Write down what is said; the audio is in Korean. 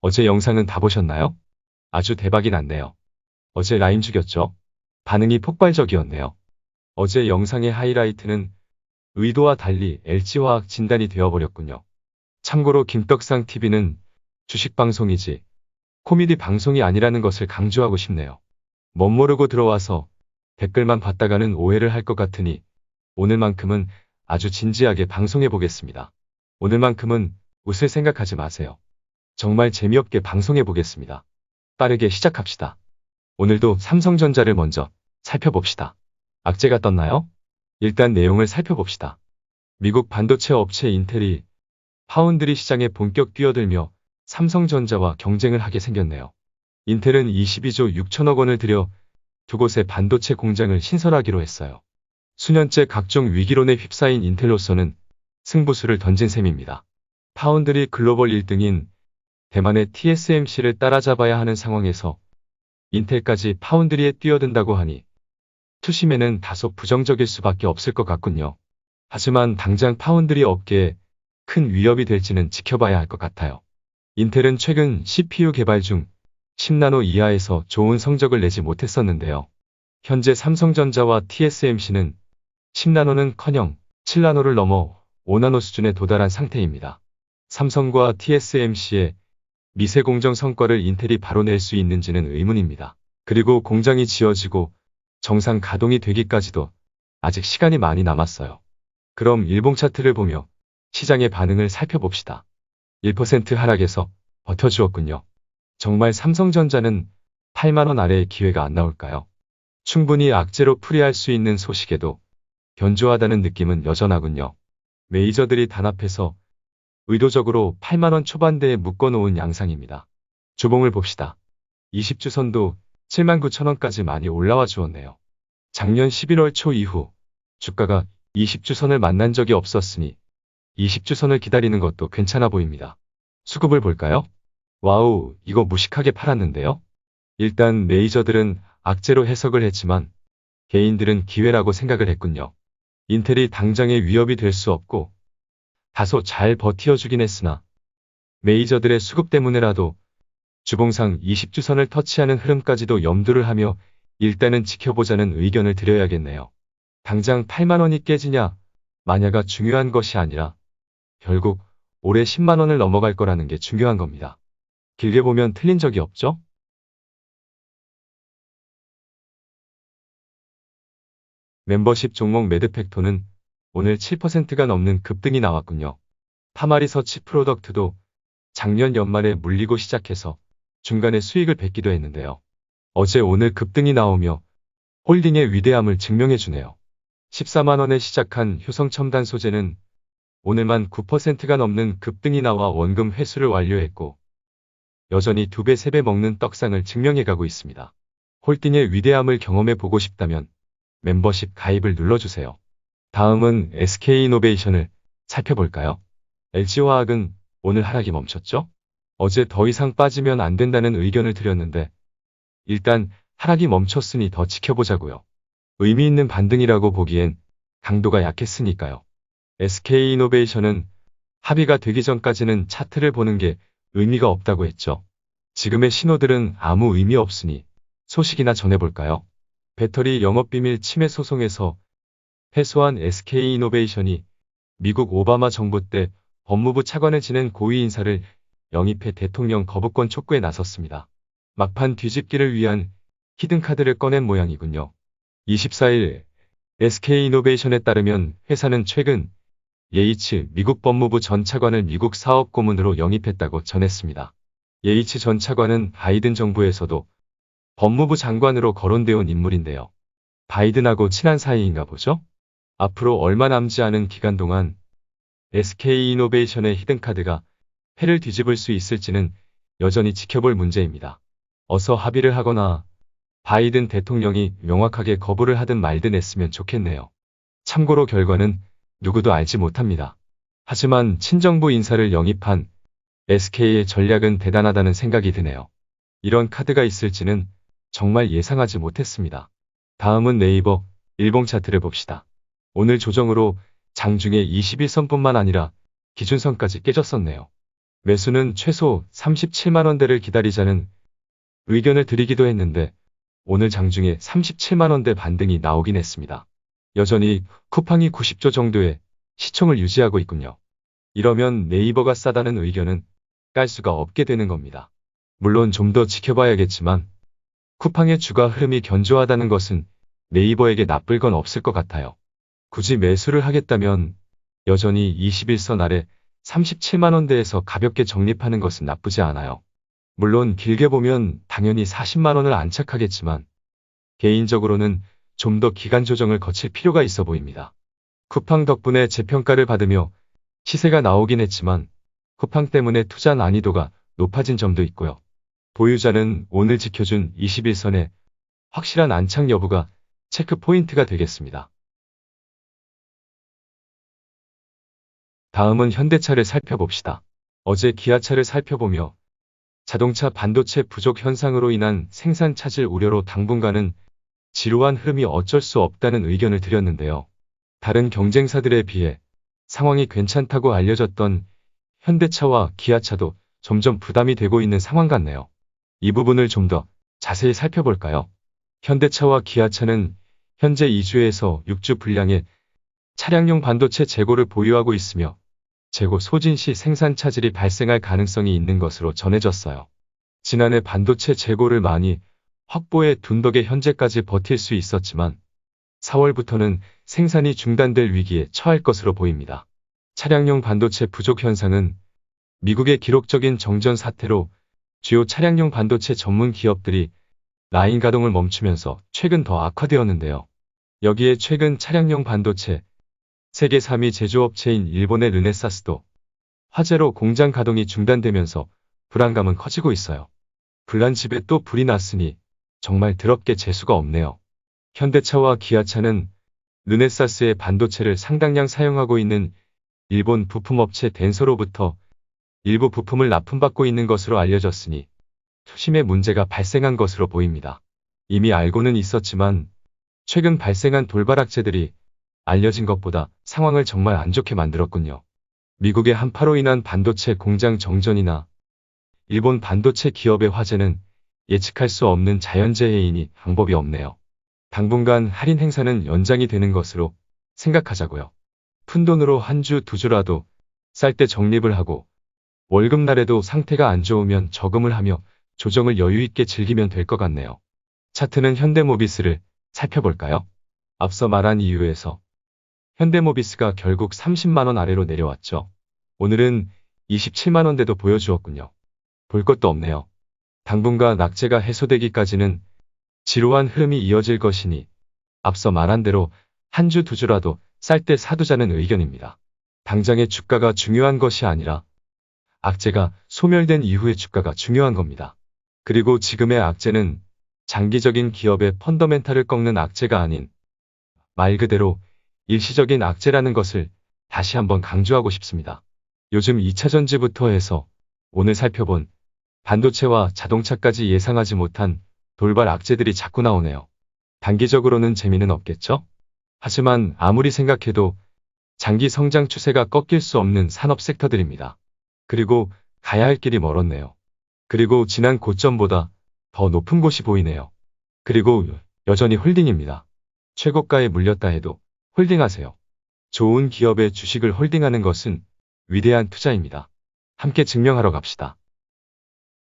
어제 영상은 다 보셨나요? 아주 대박이 났네요. 어제 라임 죽였죠? 반응이 폭발적이었네요. 어제 영상의 하이라이트는 의도와 달리 LG화학 진단이 되어버렸군요. 참고로 김떡상TV는 주식방송이지 코미디 방송이 아니라는 것을 강조하고 싶네요. 멋모르고 들어와서 댓글만 봤다가는 오해를 할 것 같으니 오늘만큼은 아주 진지하게 방송해 보겠습니다. 오늘만큼은 웃을 생각하지 마세요. 정말 재미없게 방송해 보겠습니다. 빠르게 시작합시다. 오늘도 삼성전자를 먼저 살펴봅시다. 악재가 떴나요? 일단 내용을 살펴봅시다. 미국 반도체 업체 인텔이 파운드리 시장에 본격 뛰어들며 삼성전자와 경쟁을 하게 생겼네요. 인텔은 22조 6천억 원을 들여 두 곳의 반도체 공장을 신설하기로 했어요. 수년째 각종 위기론에 휩싸인 인텔로서는 승부수를 던진 셈입니다. 파운드리 글로벌 1등인 대만의 TSMC를 따라잡아야 하는 상황에서 인텔까지 파운드리에 뛰어든다고 하니 투심에는 다소 부정적일 수밖에 없을 것 같군요. 하지만 당장 파운드리 업계에 큰 위협이 될지는 지켜봐야 할 것 같아요. 인텔은 최근 CPU 개발 중 10나노 이하에서 좋은 성적을 내지 못했었는데요. 현재 삼성전자와 TSMC는 10나노는커녕 7나노를 넘어 5나노 수준에 도달한 상태입니다. 삼성과 TSMC의 미세 공정 성과를 인텔이 바로 낼 수 있는지는 의문입니다. 그리고 공장이 지어지고 정상 가동이 되기까지도 아직 시간이 많이 남았어요. 그럼 일봉 차트를 보며 시장의 반응을 살펴봅시다. 1% 하락에서 버텨주었군요. 정말 삼성전자는 8만원 아래의 기회가 안 나올까요? 충분히 악재로 풀이할 수 있는 소식에도 견조하다는 느낌은 여전하군요. 메이저들이 단합해서 의도적으로 8만원 초반대에 묶어놓은 양상입니다. 주봉을 봅시다. 20주선도 79,000원까지 많이 올라와 주었네요. 작년 11월 초 이후 주가가 20주선을 만난 적이 없었으니 20주선을 기다리는 것도 괜찮아 보입니다. 수급을 볼까요? 와우, 이거 무식하게 팔았는데요? 일단 메이저들은 악재로 해석을 했지만 개인들은 기회라고 생각을 했군요. 인텔이 당장의 위협이 될 수 없고 다소 잘 버티어주긴 했으나 메이저들의 수급 때문에라도 주봉상 20주선을 터치하는 흐름까지도 염두를 하며 일단은 지켜보자는 의견을 드려야겠네요. 당장 8만원이 깨지냐 마냐가 중요한 것이 아니라 결국 올해 10만원을 넘어갈 거라는 게 중요한 겁니다. 길게 보면 틀린 적이 없죠? 멤버십 종목 매드팩토는 오늘 7%가 넘는 급등이 나왔군요. 파마리서치 프로덕트도 작년 연말에 물리고 시작해서 중간에 수익을 뱉기도 했는데요. 어제 오늘 급등이 나오며 홀딩의 위대함을 증명해주네요. 14만원에 시작한 효성첨단 소재는 오늘만 9%가 넘는 급등이 나와 원금 회수를 완료했고 여전히 2배, 3배 먹는 떡상을 증명해가고 있습니다. 홀딩의 위대함을 경험해보고 싶다면 멤버십 가입을 눌러주세요. 다음은 SK이노베이션을 살펴볼까요? LG화학은 오늘 하락이 멈췄죠? 어제 더 이상 빠지면 안 된다는 의견을 드렸는데 일단 하락이 멈췄으니 더 지켜보자고요. 의미 있는 반등이라고 보기엔 강도가 약했으니까요. SK이노베이션은 합의가 되기 전까지는 차트를 보는 게 의미가 없다고 했죠. 지금의 신호들은 아무 의미 없으니 소식이나 전해볼까요? 배터리 영업비밀 침해 소송에서 패소한 SK이노베이션이 미국 오바마 정부 때 법무부 차관을 지낸 고위 인사를 영입해 대통령 거부권 촉구에 나섰습니다. 막판 뒤집기를 위한 히든카드를 꺼낸 모양이군요. 24일 SK이노베이션에 따르면 회사는 최근 예이츠 미국 법무부 전 차관을 미국 사업 고문으로 영입했다고 전했습니다. 예이츠 전 차관은 바이든 정부에서도 법무부 장관으로 거론되어 온 인물인데요. 바이든하고 친한 사이인가 보죠? 앞으로 얼마 남지 않은 기간 동안 SK이노베이션의 히든카드가 패를 뒤집을 수 있을지는 여전히 지켜볼 문제입니다. 어서 합의를 하거나 바이든 대통령이 명확하게 거부를 하든 말든 했으면 좋겠네요. 참고로 결과는 누구도 알지 못합니다. 하지만 친정부 인사를 영입한 SK의 전략은 대단하다는 생각이 드네요. 이런 카드가 있을지는 정말 예상하지 못했습니다. 다음은 네이버 일봉 차트를 봅시다. 오늘 조정으로 장중에 21선뿐만 아니라 기준선까지 깨졌었네요. 매수는 최소 37만 원대를 기다리자는 의견을 드리기도 했는데 오늘 장중에 37만 원대 반등이 나오긴 했습니다. 여전히 쿠팡이 90조 정도의 시총을 유지하고 있군요. 이러면 네이버가 싸다는 의견은 깔 수가 없게 되는 겁니다. 물론 좀 더 지켜봐야겠지만 쿠팡의 주가 흐름이 견조하다는 것은 네이버에게 나쁠 건 없을 것 같아요. 굳이 매수를 하겠다면 여전히 21선 아래 37만 원대에서 가볍게 적립하는 것은 나쁘지 않아요. 물론 길게 보면 당연히 40만 원을 안착하겠지만 개인적으로는 좀 더 기간 조정을 거칠 필요가 있어 보입니다. 쿠팡 덕분에 재평가를 받으며 시세가 나오긴 했지만 쿠팡 때문에 투자 난이도가 높아진 점도 있고요. 보유자는 오늘 지켜준 21선의 확실한 안착 여부가 체크 포인트가 되겠습니다. 다음은 현대차를 살펴봅시다. 어제 기아차를 살펴보며 자동차 반도체 부족 현상으로 인한 생산 차질 우려로 당분간은 지루한 흐름이 어쩔 수 없다는 의견을 드렸는데요. 다른 경쟁사들에 비해 상황이 괜찮다고 알려졌던 현대차와 기아차도 점점 부담이 되고 있는 상황 같네요. 이 부분을 좀 더 자세히 살펴볼까요? 현대차와 기아차는 현재 2주에서 6주 분량의 차량용 반도체 재고를 보유하고 있으며 재고 소진 시 생산 차질이 발생할 가능성이 있는 것으로 전해졌어요. 지난해 반도체 재고를 많이 확보해 둔 덕에 현재까지 버틸 수 있었지만 4월부터는 생산이 중단될 위기에 처할 것으로 보입니다. 차량용 반도체 부족 현상은 미국의 기록적인 정전 사태로 주요 차량용 반도체 전문 기업들이 라인 가동을 멈추면서 최근 더 악화되었는데요. 여기에 최근 차량용 반도체 세계 3위 제조업체인 일본의 르네사스도 화재로 공장 가동이 중단되면서 불안감은 커지고 있어요. 불난 집에 또 불이 났으니 정말 더럽게 재수가 없네요. 현대차와 기아차는 르네사스의 반도체를 상당량 사용하고 있는 일본 부품업체 덴소로부터 일부 부품을 납품받고 있는 것으로 알려졌으니 투심에 문제가 발생한 것으로 보입니다. 이미 알고는 있었지만 최근 발생한 돌발 악재들이 알려진 것보다 상황을 정말 안 좋게 만들었군요. 미국의 한파로 인한 반도체 공장 정전이나 일본 반도체 기업의 화재는 예측할 수 없는 자연재해이니 방법이 없네요. 당분간 할인 행사는 연장이 되는 것으로 생각하자고요. 푼돈으로 한 주, 두 주라도 쌀 때 적립을 하고 월급날에도 상태가 안 좋으면 저금을 하며 조정을 여유있게 즐기면 될 것 같네요. 차트는 현대모비스를 살펴볼까요? 앞서 말한 이유에서 현대모비스가 결국 30만 원 아래로 내려왔죠. 오늘은 27만 원대도 보여주었군요. 볼 것도 없네요. 당분간 악재가 해소되기까지는 지루한 흐름이 이어질 것이니 앞서 말한 대로 한 주, 두 주라도 쌀 때 사두자는 의견입니다. 당장의 주가가 중요한 것이 아니라 악재가 소멸된 이후의 주가가 중요한 겁니다. 그리고 지금의 악재는 장기적인 기업의 펀더멘탈을 꺾는 악재가 아닌 말 그대로 일시적인 악재라는 것을 다시 한번 강조하고 싶습니다. 요즘 2차전지부터 해서 오늘 살펴본 반도체와 자동차까지 예상하지 못한 돌발 악재들이 자꾸 나오네요. 단기적으로는 재미는 없겠죠? 하지만 아무리 생각해도 장기 성장 추세가 꺾일 수 없는 산업 섹터들입니다. 그리고 가야 할 길이 멀었네요. 그리고 지난 고점보다 더 높은 곳이 보이네요. 그리고 여전히 홀딩입니다. 최고가에 물렸다 해도 홀딩하세요. 좋은 기업의 주식을 홀딩하는 것은 위대한 투자입니다. 함께 증명하러 갑시다.